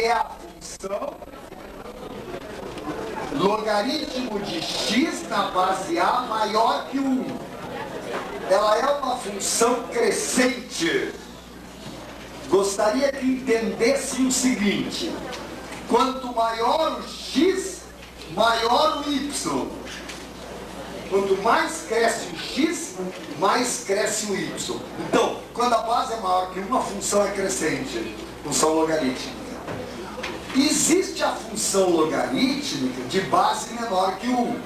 que é a função logaritmo de x na base A maior que 1. Ela é uma função crescente. Gostaria que entendesse o seguinte: quanto maior o x, maior o y. Quanto mais cresce o x, mais cresce o y. Então, quando a base é maior que 1, a função é crescente, função logarítmica. Existe a função logarítmica de base menor que 1,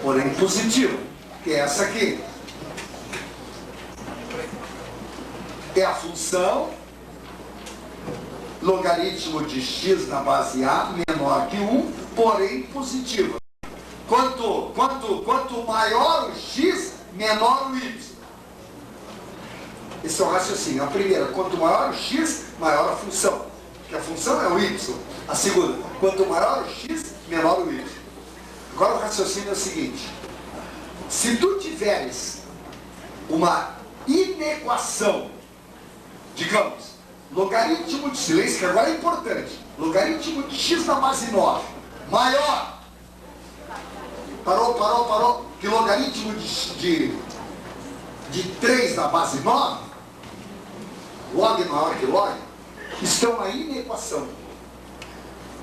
porém positiva, que é essa aqui. É a função logaritmo de x na base A menor que 1, porém positiva. Quanto maior o x, menor o y. Esse é o raciocínio. A primeira, quanto maior o x, maior a função. Porque a função é o y. A segunda, quanto maior o x, menor o y. Agora o raciocínio é o seguinte: se tu tiveres uma inequação, digamos, logaritmo de silêncio, que agora é importante, logaritmo de x na base 9, maior, parou, que logaritmo de 3 na base 9, log maior que log, estão na inequação.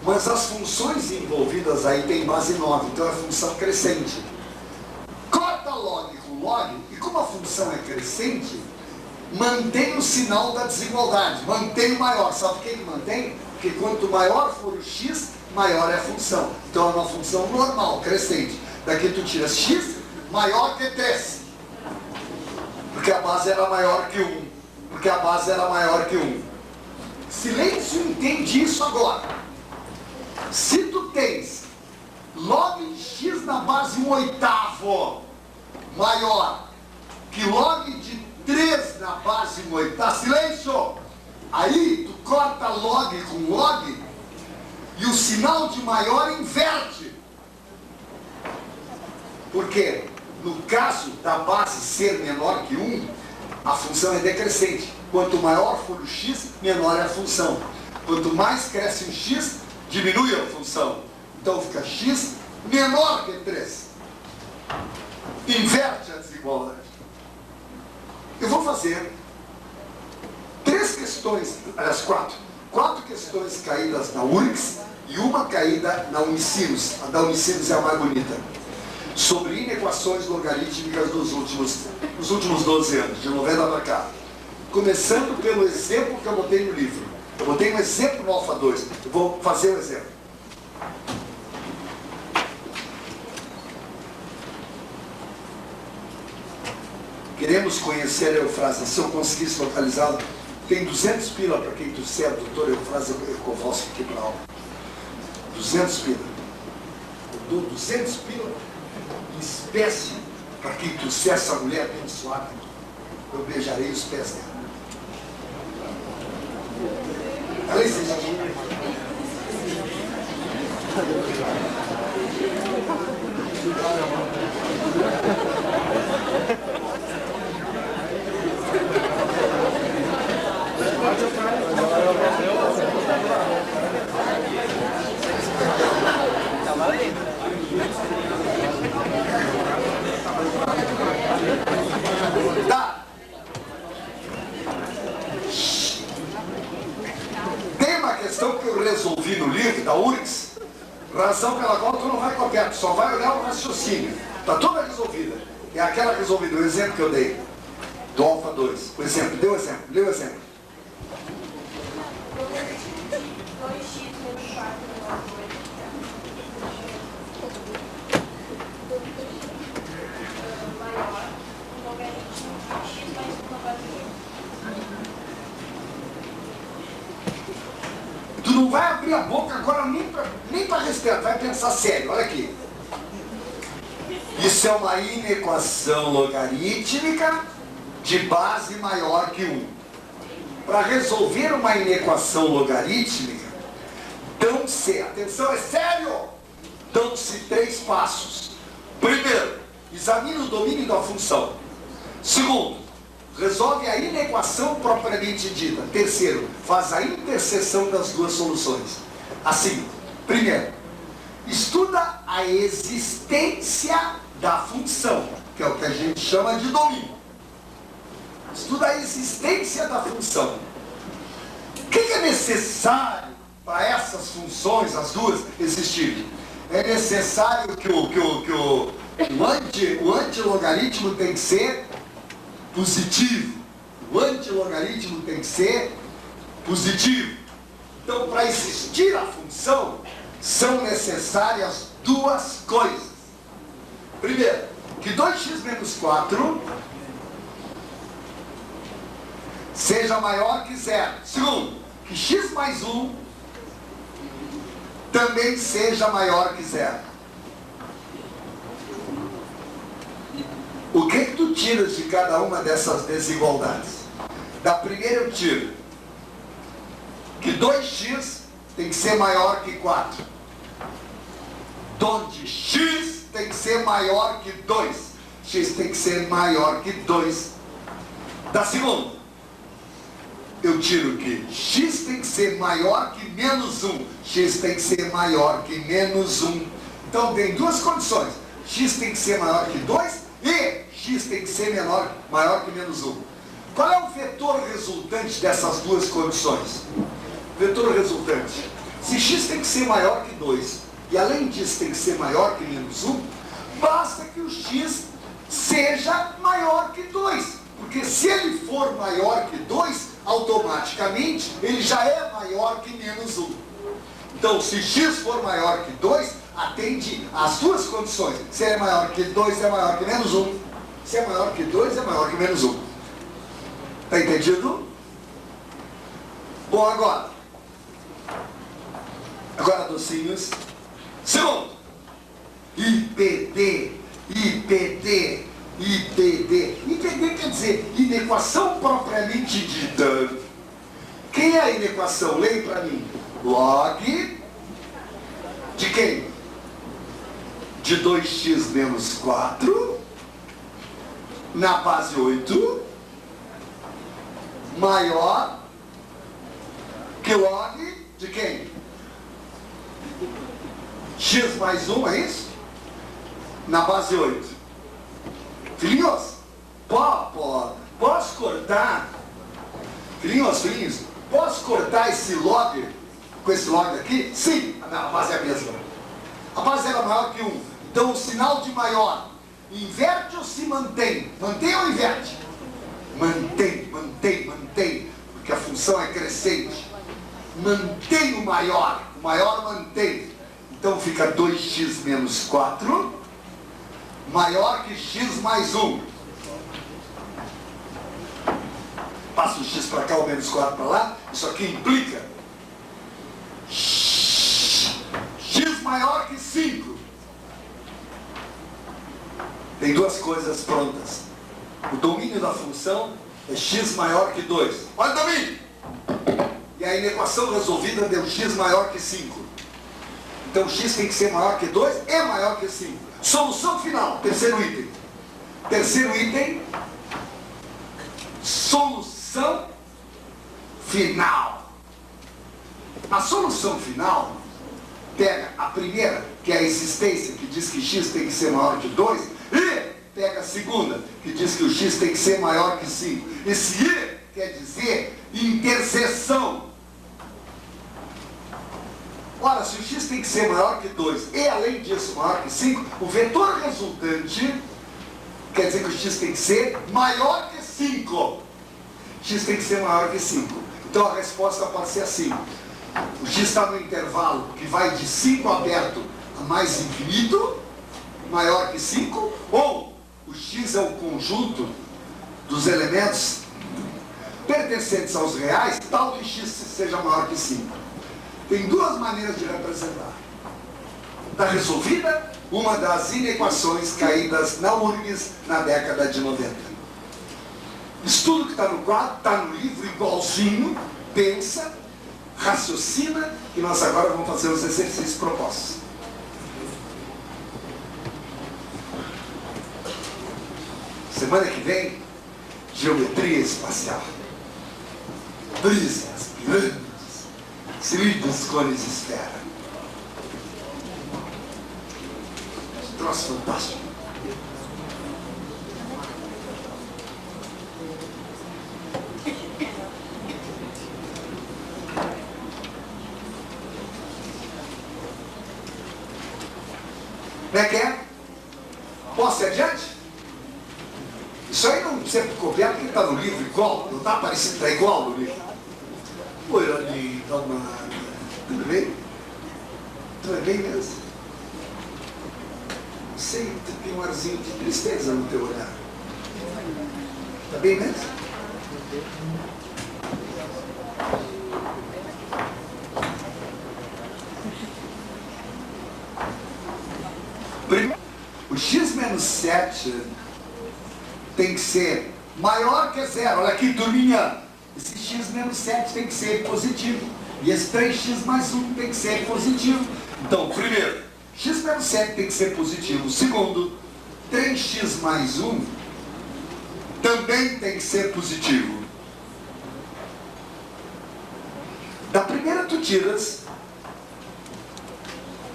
Mas as funções envolvidas aí tem base 9, então é função crescente. Corta log com log, e como a função é crescente, mantém o sinal da desigualdade, mantém o maior. Sabe por que mantém? Porque quanto maior for o x, maior é a função. Então é uma função normal, crescente. Daqui tu tira x maior que 3. Porque a base era maior que 1. Porque a base era maior que 1. Silêncio entende isso agora. Se tu tens log de x na base 1/8 maior que log de 3 na base 1/8, silêncio! Aí tu corta log com log e o sinal de maior inverte. Porque no caso da base ser menor que 1, a função é decrescente. Quanto maior for o x, menor é a função. Quanto mais cresce o x, diminui a função. Então fica x menor que 3. Inverte a desigualdade. Eu vou fazer 3 questões, aliás 4. 4 questões caídas na URGS e uma caída na Unicinos. A da Unicinos é a mais bonita. Sobre inequações logarítmicas nos últimos 12 anos, de 90 para cá. Começando pelo exemplo que eu botei no livro. Eu botei um exemplo no Alfa 2. Eu vou fazer um exemplo. Queremos conhecer a Eufrásia. Se eu conseguisse localizá-la, tem 200 pila para quem trouxer a doutora Eufrásia Kowalski aqui para a aula. 200 pila. Eu dou 200 pila em espécie para quem trouxer essa mulher abençoada. Eu beijarei os pés dela. Ela existe. Tá. Tem uma questão que eu resolvi no livro da URGS, razão pela qual tu não vai copiar, tu só vai olhar o raciocínio. Está toda resolvida. É aquela resolvida, o exemplo que eu dei do Alfa 2. O exemplo, dê o exemplo, dê o exemplo. Tu não vai abrir a boca agora nem para respirar, vai pensar sério, olha aqui. Isso é uma inequação logarítmica de base maior que 1. Para resolver uma inequação logarítmica, dão-se, atenção, é sério, dão-se 3 passos. Primeiro, examine o domínio da função. Segundo, resolve a inequação propriamente dita. Terceiro, faz a interseção das duas soluções. Assim, primeiro, estuda a existência da função, que é o que a gente chama de domínio. Estuda a existência da função. O que é necessário para essas funções, as duas, existirem? É necessário que o antilogaritmo tem que ser positivo. O antilogaritmo tem que ser positivo. Então, para existir a função, são necessárias duas coisas. Primeiro, que 2x menos 4 seja maior que zero. Segundo, que x mais 1 também seja maior que zero. O que tu tiras de cada uma dessas desigualdades? Da primeira eu tiro que 2x tem que ser maior que 4. Onde x tem que ser maior que 2. X tem que ser maior que 2. Da segunda, eu tiro que x tem que ser maior que menos 1. X tem que ser maior que menos 1. Então tem duas condições. X tem que ser maior que 2 e x tem que ser maior que menos 1. Qual é o vetor resultante dessas duas condições? Vetor resultante. Se x tem que ser maior que 2 e além disso tem que ser maior que menos 1, basta que o x seja maior que 2. Porque se ele for maior que 2, automaticamente ele já é maior que menos 1. Então, se x for maior que 2, atende às duas condições. Se é maior que 2, é maior que menos 1. Se é maior que 2, é maior que menos 1. Está entendido? Bom, agora, docinhos. Segundo, IPD quer dizer inequação propriamente dita. Quem é a inequação? Leia para mim. Log de quem? De 2x menos 4 na base 8 maior que log de quem? X mais 1, é isso? Na base 8. Filhinhos, posso cortar? Filhinhos, posso cortar esse log com esse log aqui? Sim, não, a base é a mesma. A base era maior que 1. Então o sinal de maior inverte ou se mantém? Mantém ou inverte? Mantém. Porque a função é crescente. Mantém o maior mantém. Então fica 2x menos 4 maior que x mais 1. Passa o x para cá, o menos 4 para lá. Isso aqui implica x maior que 5. Tem duas coisas prontas. O domínio da função é x maior que 2. Olha o domínio! E a inequação resolvida deu x maior que 5. Então x tem que ser maior que 2 e maior que 5. Solução final, terceiro item. Solução final. A solução final pega a primeira, que é a existência, que diz que x tem que ser maior que 2, e pega a segunda, que diz que o x tem que ser maior que 5. Esse e quer dizer interseção. Ora, se o x tem que ser maior que 2 e além disso maior que 5, o vetor resultante quer dizer que o x tem que ser maior que 5. X tem que ser maior que 5. Então a resposta pode ser assim. O x está no intervalo que vai de 5 aberto a mais infinito, maior que 5, ou o x é o conjunto dos elementos pertencentes aos reais, tal que x seja maior que 5. Tem duas maneiras de representar. Está resolvida uma das inequações caídas na URGS na década de 90. Estudo que está no quadro, está no livro, igualzinho, pensa, raciocina, e nós agora vamos fazer os exercícios propostos. Semana que vem, geometria espacial, prismas, pirâmides, cilindros, cones, esfera. Troço fantástico. Como é que é? Posso ir adiante? Isso aí não precisa copiar porque está no livro igual. Não está aparecendo, está igual no livro. Oi, linda, amada. Tudo bem? Tudo bem mesmo? Não sei, tu tem um arzinho de tristeza no teu olhar. Está bem mesmo? O x menos 7 tem que ser maior que zero. Olha aqui, turminha. Esse x menos 7 tem que ser positivo. E esse 3x mais 1 tem que ser positivo. Então, primeiro, x menos 7 tem que ser positivo. Segundo, 3x mais 1 também tem que ser positivo. Da primeira tu tiras...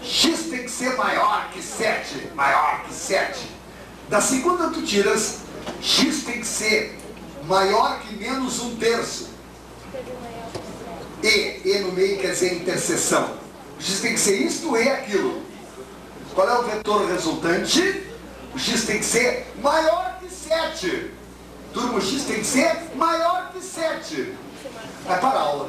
x tem que ser maior que 7, maior que 7. Da segunda tu tiras, x tem que ser maior que menos 1/3. E no meio quer dizer interseção. O x tem que ser isto e aquilo. Qual é o vetor resultante? O x tem que ser maior que 7. Turma, o x tem que ser maior que 7. Vai para a aula.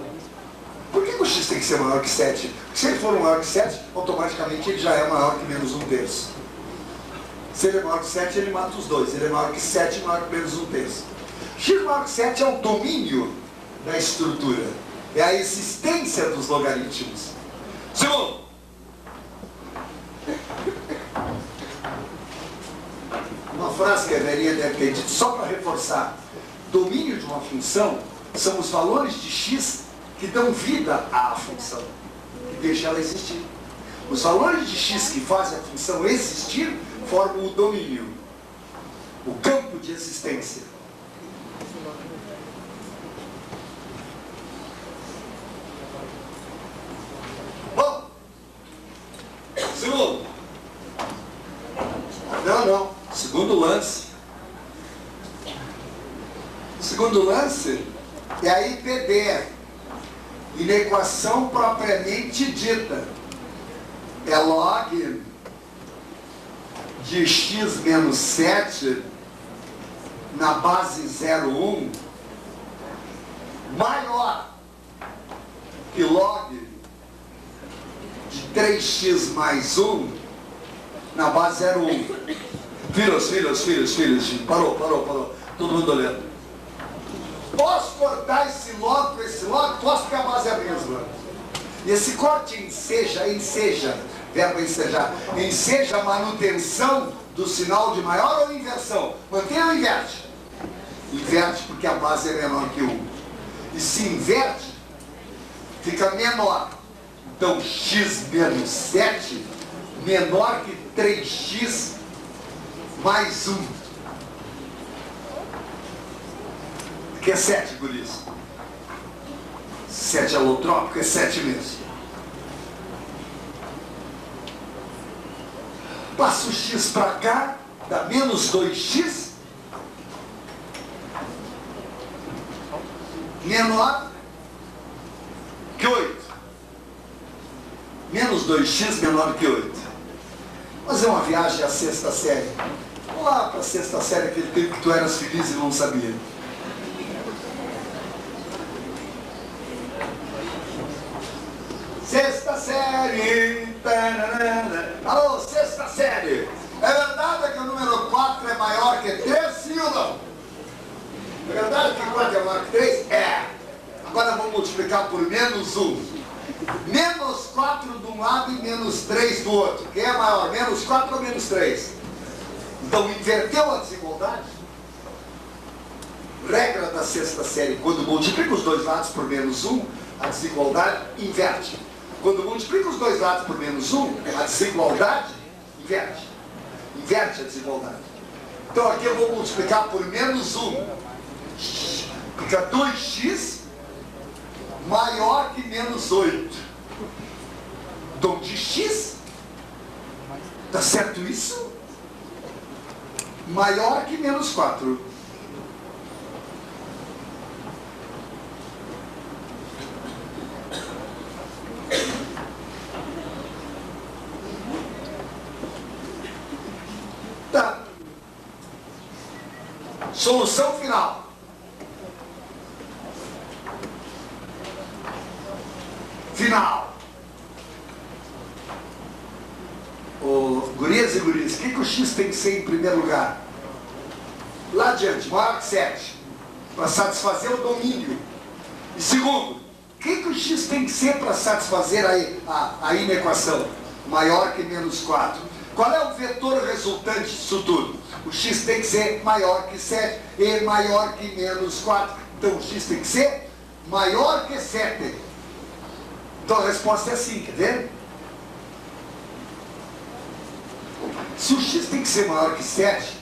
Por que o x tem que ser maior que 7? Porque se ele for maior que 7, automaticamente ele já é maior que menos 1/3. Se ele é maior que 7, ele mata os dois. Se ele é maior que 7, maior que menos 1/3. X maior que 7 é o domínio da estrutura. É a existência dos logaritmos. Segundo, uma frase que a velhinha deve ter dito, só para reforçar. Domínio de uma função são os valores de x que dão vida à função, que deixa ela existir. Os valores de x que fazem a função existir formam o domínio, o campo de existência. Bom, segundo. Não. Segundo lance. Segundo lance é a IPD. E na equação propriamente dita, é log de x menos 7 na base 0,1 maior que log de 3x mais 1 na base 0,1. Filhos, parou. Todo mundo olhando. Posso cortar esse log com esse log? Posso, porque a base é a mesma. E esse corte enseja, verbo ensejar, enseja a manutenção do sinal de maior ou inversão? Mantém ou inverte? Inverte porque a base é menor que 1. E se inverte, fica menor. Então x menos 7 menor que 3x mais 1. Que é 7, guris. 7 é alotrópico, é 7 mesmo. Passa o x para cá, dá menos 2x. Menor que 8. Menos 2x menor que 8. Vamos fazer uma viagem à sexta série. Vamos lá para a sexta série, aquele tempo que tu eras feliz e não sabia. Sexta série. Alô, sexta série. É verdade que o número 4 é maior que 3, sim ou não? É verdade que 4 é maior que 3? É. Agora vamos multiplicar por menos 1. Menos 4 de um lado e menos 3 do outro. Quem é maior? Menos 4 ou menos 3? Então inverteu a desigualdade? Regra da sexta série. Quando multiplica os dois lados por menos 1, a desigualdade inverte. Quando multiplica os dois lados por menos 1, a desigualdade inverte. Inverte a desigualdade. Então aqui eu vou multiplicar por menos 1. Fica 2x maior que menos 8. Onde x, tá certo isso? Maior que menos 4. Tá. Solução final. Final. Gurias e gurias, o que o x tem que ser em primeiro lugar? Lá adiante, maior que 7. Para satisfazer o domínio. E segundo, o que o x tem que ser para satisfazer a inequação? Maior que menos 4. Qual é o vetor resultante disso tudo? O x tem que ser maior que 7 e maior que menos 4. Então o x tem que ser maior que 7. Então a resposta é assim, quer ver? Se o x tem que ser maior que 7,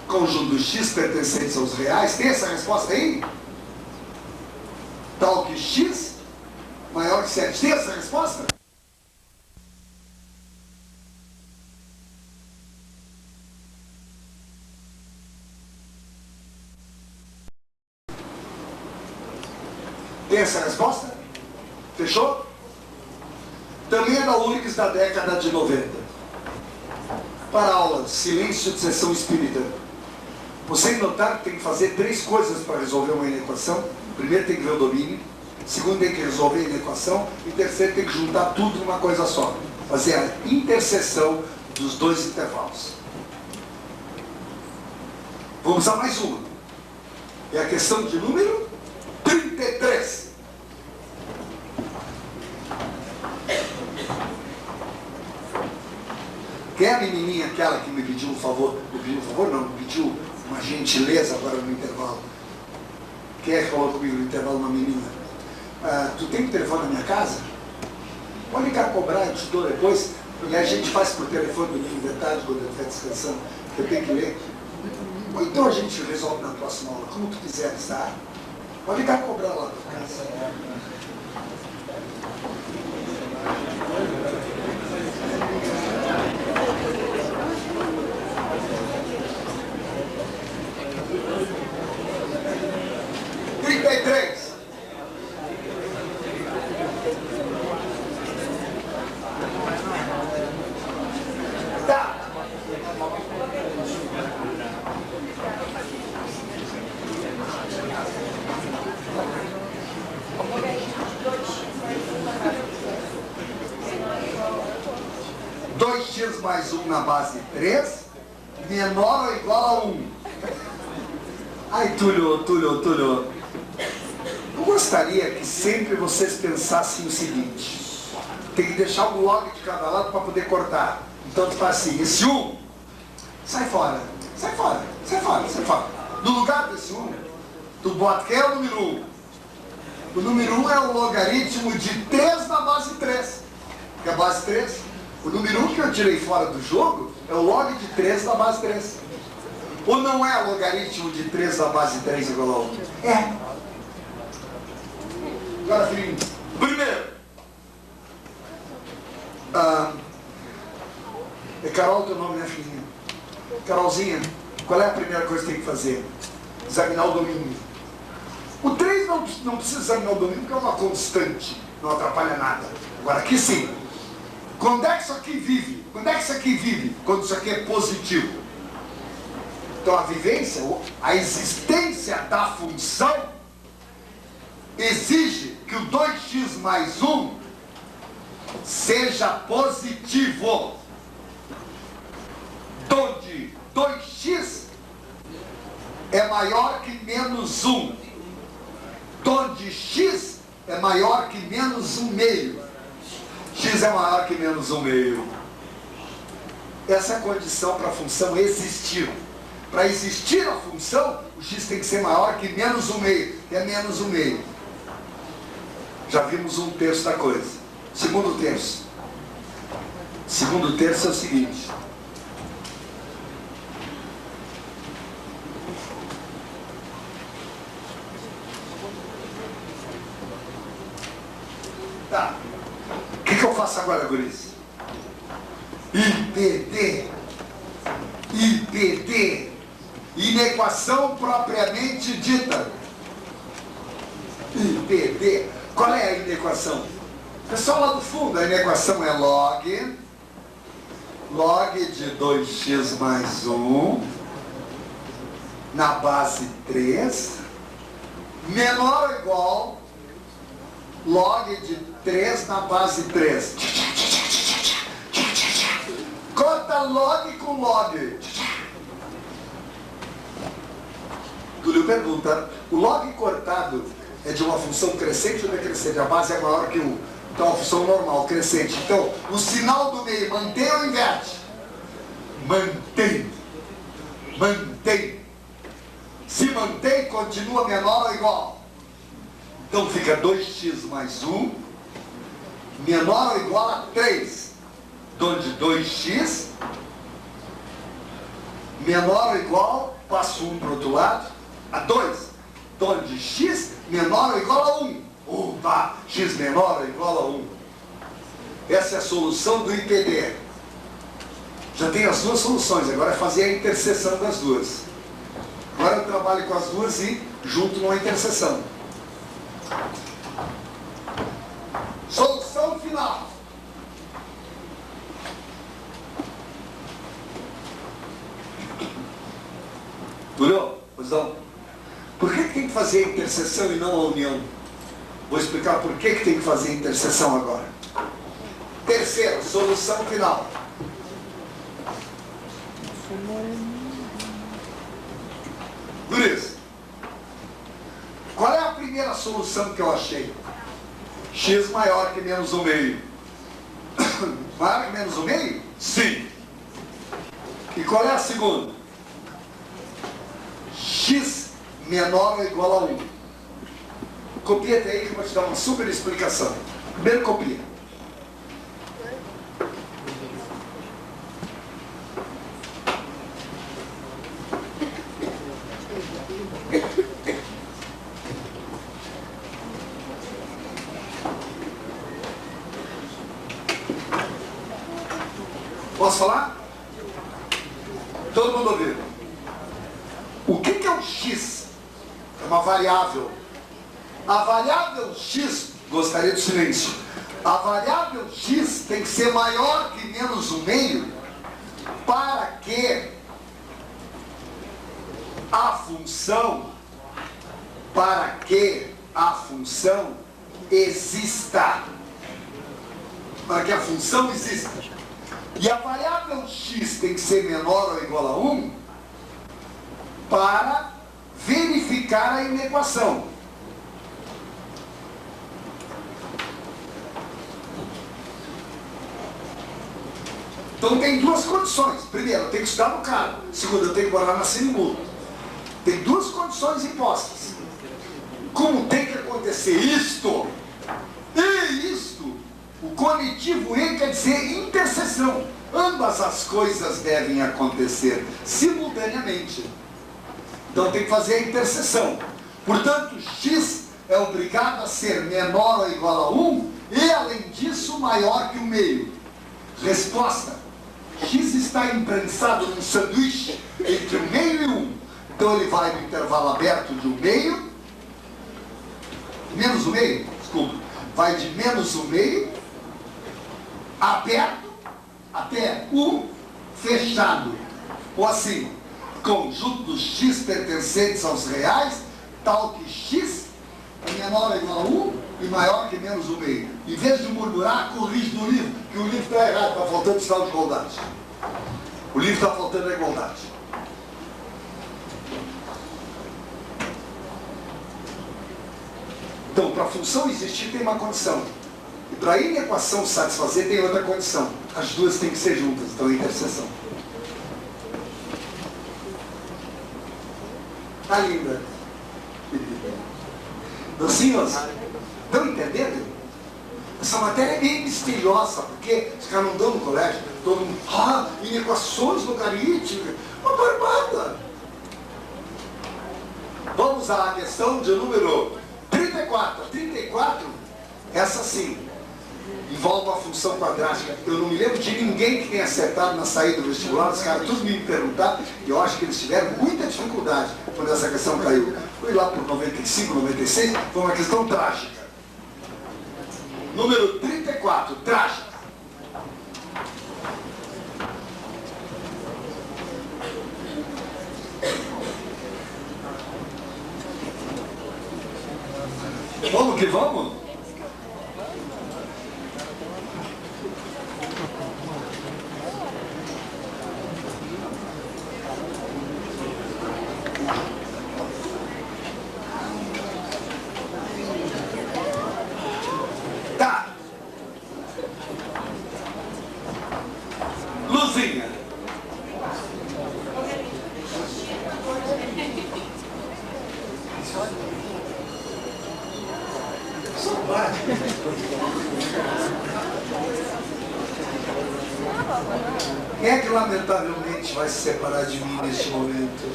conjunto x pertencentes aos reais, tem essa resposta aí? Tal que x maior que 7. Tem essa resposta? Tem essa resposta? Fechou? Também é da URGS da década de 90. Para a aula, silêncio de sessão espírita. Vocês notaram que tem que fazer 3 coisas para resolver uma inequação. Primeiro tem que ver o domínio. Segundo tem que resolver a inequação. E terceiro tem que juntar tudo numa coisa só. Fazer a interseção dos 2 intervalos. Vamos a mais uma. É a questão de número 33. Quem é a menininha aquela que me pediu um favor? Me pediu um favor? Não, me pediu uma gentileza agora no intervalo. Quem é que falou comigo no intervalo? Uma menina. Tu tem um telefone na minha casa? Pode ligar, cobrar, eu te dou depois. E a gente faz por telefone domingo de tarde, quando eu estiver descansando, que eu tenho que ler. Ou então a gente resolve na próxima aula, como tu quiseres, tá? Pode ligar, cobrar lá na tua casa. Tá. Dois x mais 1 na base 3 menor ou igual a 1. Ai, Túlio. Eu gostaria que sempre vocês pensassem o seguinte: tem que deixar um log de cada lado para poder cortar. Então tu faz assim, esse 1, sai fora. No lugar desse 1, tu bota quem é o número 1? O número 1 é o logaritmo de 3 na base 3. Que é a base 3. O número 1 que eu tirei fora do jogo é o log de 3 na base 3. Ou não é logaritmo de 3 na base 3 igual a 1? É. Agora, filhinho, primeiro. É Carol teu nome, né, filhinha? Carolzinha, qual é a primeira coisa que tem que fazer? Examinar o domínio. O 3 não precisa examinar o domínio porque é uma constante, não atrapalha nada. Agora, aqui sim. Quando é que isso aqui vive? Quando isso aqui é positivo. Então a vivência, a existência da função exige que o 2x mais 1 seja positivo. Onde 2x é maior que menos 1. Onde x é maior que menos 1 meio. X é maior que menos 1 meio. Essa é a condição para a função existir. Para existir a função, o x tem que ser maior que menos 1 meio, que é menos 1 meio. Já vimos um terço da coisa. Segundo terço. Segundo terço é o seguinte. Tá. O que eu faço agora, guris? IPD. Inequação propriamente dita. IPD. Qual é a inequação? Pessoal, lá do fundo, a inequação é log de 2x mais 1 na base 3 menor ou igual log de 3 na base 3. Corta log com log. Túlio pergunta, o log cortado é de uma função crescente ou decrescente? A base é maior que 1. Então, a função normal, crescente. Então, o sinal do meio, mantém ou inverte? Mantém. Mantém. Se mantém, continua menor ou igual? Então, fica 2x mais 1, menor ou igual a 3. Onde 2x, menor ou igual, passo 1 para o outro lado, a 2. Onde x, menor ou igual a 1. Opa, x menor ou igual a 1. Essa é a solução do IPD. Já tem as duas soluções, agora é fazer a interseção das duas. Agora eu trabalho com as duas e junto numa interseção. Solução final. Túlio, pois não. Por que tem que fazer a interseção e não a união? Vou explicar por que tem que fazer a interseção agora. Terceiro, solução final. Por isso, qual é a primeira solução que eu achei? X maior que menos 1 meio. Maior que menos 1 meio? Sim. E qual é a segunda? X menor ou igual a 1. Copia até aí que eu vou te dar uma super explicação. Primeiro copia. Posso falar? Todo mundo ouviu? O que é o x? É uma variável. A variável x, gostaria do silêncio, a variável x tem que ser maior que menos 1 meio para que a função exista. Para que a função exista. E a variável x tem que ser menor ou igual a 1 para verificar a inequação. Então tem duas condições. Primeiro, eu tenho que estudar no carro. Segundo, eu tenho que morar na Sinimbu. Tem duas condições impostas. Como tem que acontecer isto e isto, o conectivo E quer dizer interseção. Ambas as coisas devem acontecer simultaneamente. Então tem que fazer a interseção. Portanto, x é obrigado a ser menor ou igual a 1 e, além disso, maior que o meio. Resposta. X está imprensado num sanduíche entre 1 meio e 1. Então ele vai no intervalo aberto de 1 meio, menos 1 meio, desculpa, vai de menos 1 meio, aberto, até 1 fechado. Ou assim, conjunto dos x pertencentes aos reais, tal que x é menor ou igual a 1 e maior que menos 1 meio. Em vez de murmurar, corrige no livro, que o livro está errado, está faltando sinal de igualdade. O livro está faltando a igualdade. Então, para a função existir tem uma condição. E para a inequação satisfazer tem outra condição. As duas têm que ser juntas, então a interseção. Tá linda. Docinhos, estão entendendo? Essa matéria é meio misteriosa, porque os caras não dão no colégio, todo mundo, inequações logarítmicas, uma barbada. Vamos à questão de número 34. 34, essa sim. envolve uma função quadrática. Eu não me lembro de ninguém que tenha acertado na saída do vestibular. Os caras todos me perguntaram, e eu acho que eles tiveram muita dificuldade quando essa questão caiu. Foi lá por 95, 96, foi uma questão trágica. Número 34, trágica. Vamos que vamos? Tá. Luzinha. Quem é que lamentavelmente vai se separar de mim neste momento?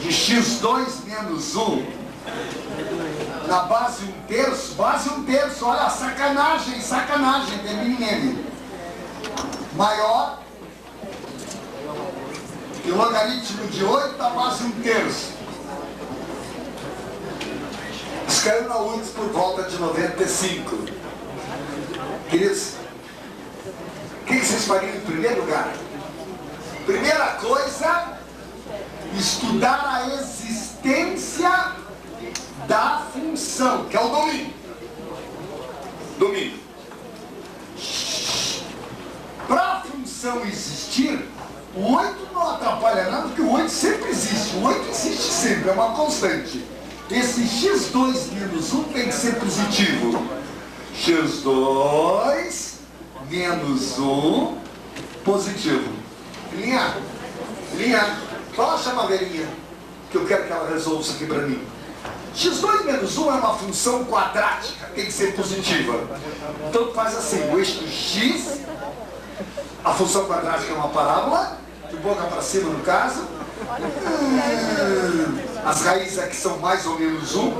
De x2 menos 1 na base 1/3, base 1/3, olha, sacanagem, sacanagem, termine maior que o logaritmo de 8 da base 1/3. Isso caiu na URGS por volta de 95. Queridos, o que vocês fariam em primeiro lugar? Primeira coisa, estudar a existência da função, que é o domínio. Domínio. Para a função existir, o 8 não atrapalha nada, porque o 8 sempre existe. O 8 existe sempre, é uma constante. Esse x2 menos 1 tem que ser positivo. x2 menos 1 positivo. Linha, só chama a velhinha, que eu quero que ela resolva isso aqui para mim. x2 menos 1 é uma função quadrática, tem que ser positiva. Então faz assim, o eixo x, a função quadrática é uma parábola, de boca para cima no caso. As raízes aqui são mais ou menos 1.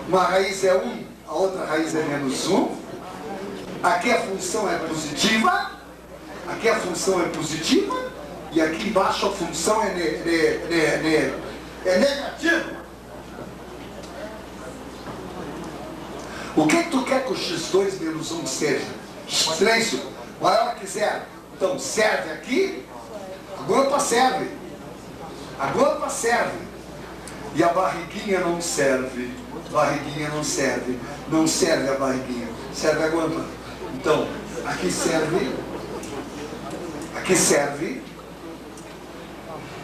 Uma raiz é 1, a outra raiz é menos 1. Aqui a função é positiva. Aqui a função é positiva. E aqui embaixo a função é negativa. O que tu quer que o x2 menos 1 seja? Silêncio, maior que 0. Então serve aqui. A guampa serve. A guampa serve. E a barriguinha não serve. Barriguinha não serve. Não serve a barriguinha. Serve a guampa. Então, aqui serve. Aqui serve.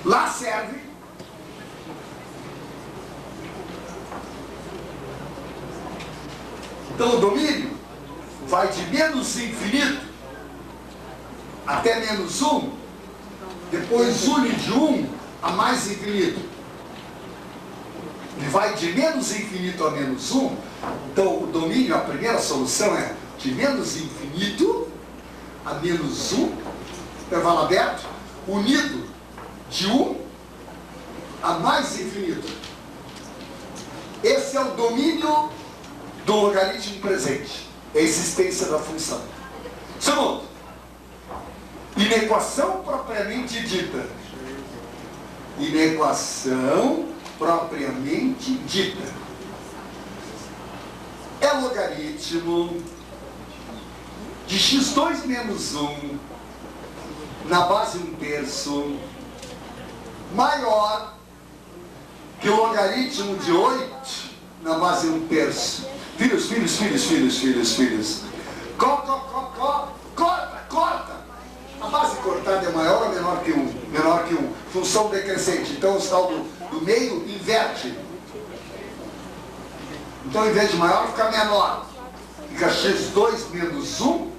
Lá serve. Então o domínio vai de menos infinito até menos 1. Depois une de 1 a mais infinito. Ele vai de menos infinito a menos 1. Então o domínio, a primeira solução é de menos infinito a menos 1, intervalo aberto, unido de 1 a mais infinito. Esse é o domínio do logaritmo presente, a existência da função. Segundo, inequação propriamente dita. Inequação propriamente dita. É logaritmo de x2 menos 1 na base 1/3 maior que o logaritmo de 8 na base 1/3. Filhos. Corta. A base cortada é maior ou menor que 1? Menor que 1. Função decrescente. Então o tal do meio inverte. Então em vez de maior fica menor. Fica x2 menos 1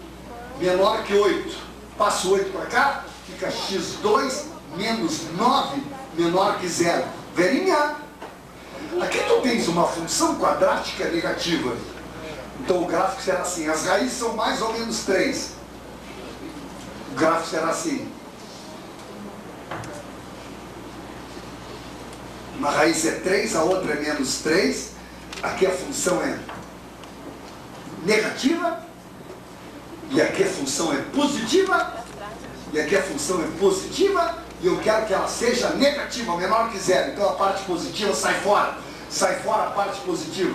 menor que 8. Passa o 8 para cá, fica x2 menos 9 menor que 0. Verinha. Aqui tu tens uma função quadrática negativa. Então o gráfico será assim. As raízes são mais ou menos 3. O gráfico será assim. Uma raiz é 3, a outra é menos 3. Aqui a função é negativa. E aqui a função é positiva. E aqui a função é positiva. E eu quero que ela seja negativa, menor que zero. Então a parte positiva sai fora. Sai fora a parte positiva.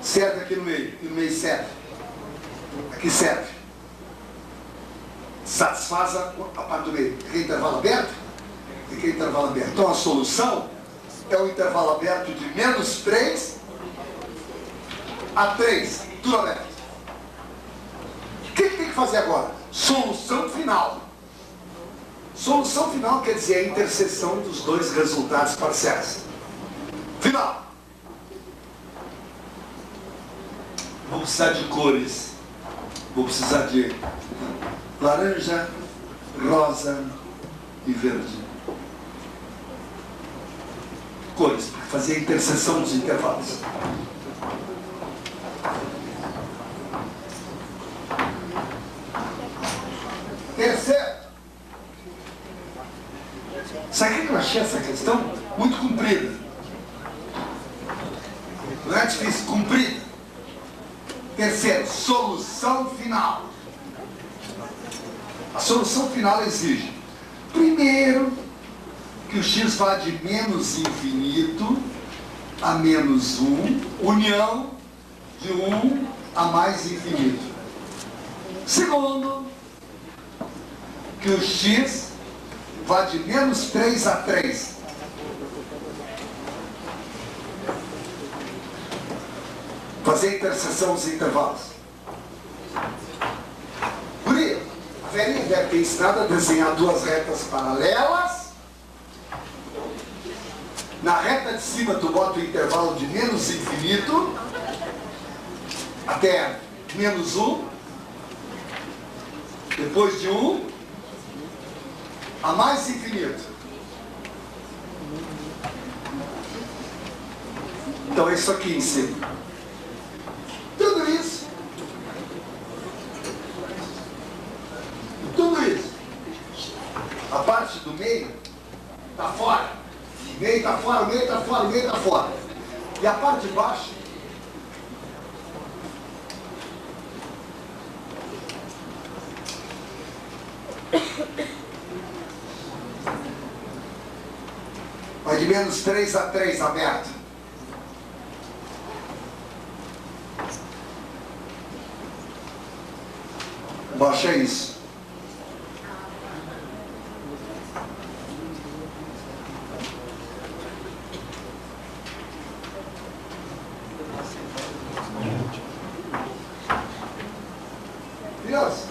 Serve aqui no meio. E no meio serve. Aqui serve. Satisfaz a parte do meio. Aqui é intervalo aberto. Aqui é intervalo aberto. Então a solução é o intervalo aberto de menos 3 a 3. Tudo aberto. O que tem que fazer agora? Solução final. Solução final quer dizer a interseção dos dois resultados parciais. Final. Vou precisar de cores. Vou precisar de laranja, rosa e verde. Cores, para fazer a interseção dos intervalos. Terceiro. Sabe o que eu achei essa questão? Muito comprida. Não é difícil, comprida. Terceiro, solução final. A solução final exige, primeiro, que o x vá de menos infinito a menos 1, união de 1 a mais infinito. Segundo, que o x vá de menos 3 a 3. Fazer a interseção dos intervalos. Por isso, a velhinha deve ter ensinado a desenhar duas retas paralelas. Na reta de cima tu bota o intervalo de menos infinito até menos 1. Depois de 1 a mais infinito. Então é isso aqui em cima. Tudo isso. A parte do meio está fora. O meio está fora, o meio está fora, o meio está fora. E a parte de baixo vai de menos 3 a 3 aberto. Baixa isso. Criança,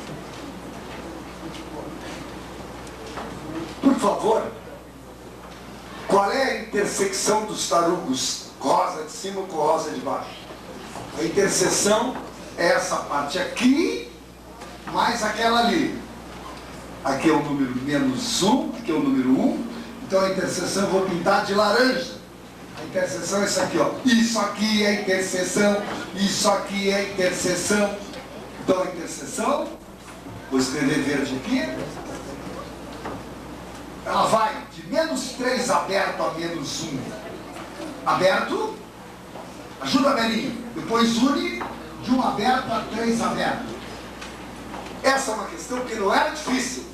por favor, qual é a intersecção dos tarugos? Rosa de cima com rosa de baixo. A interseção é essa parte aqui mais aquela ali. Aqui é o número menos 1, aqui é o número 1. Então a interseção eu vou pintar de laranja. A interseção é isso aqui, ó. Isso aqui é interseção, isso aqui é interseção. Então a interseção, vou escrever verde aqui. Ela vai de menos 3 aberto a menos 1. Aberto, ajuda a velhinha. Depois une de 1 aberto a 3 aberto. Essa é uma questão que não era difícil,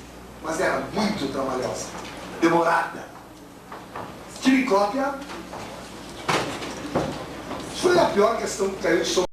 mas era muito trabalhosa, demorada. Tire cópia. Foi a pior questão que caiu sobre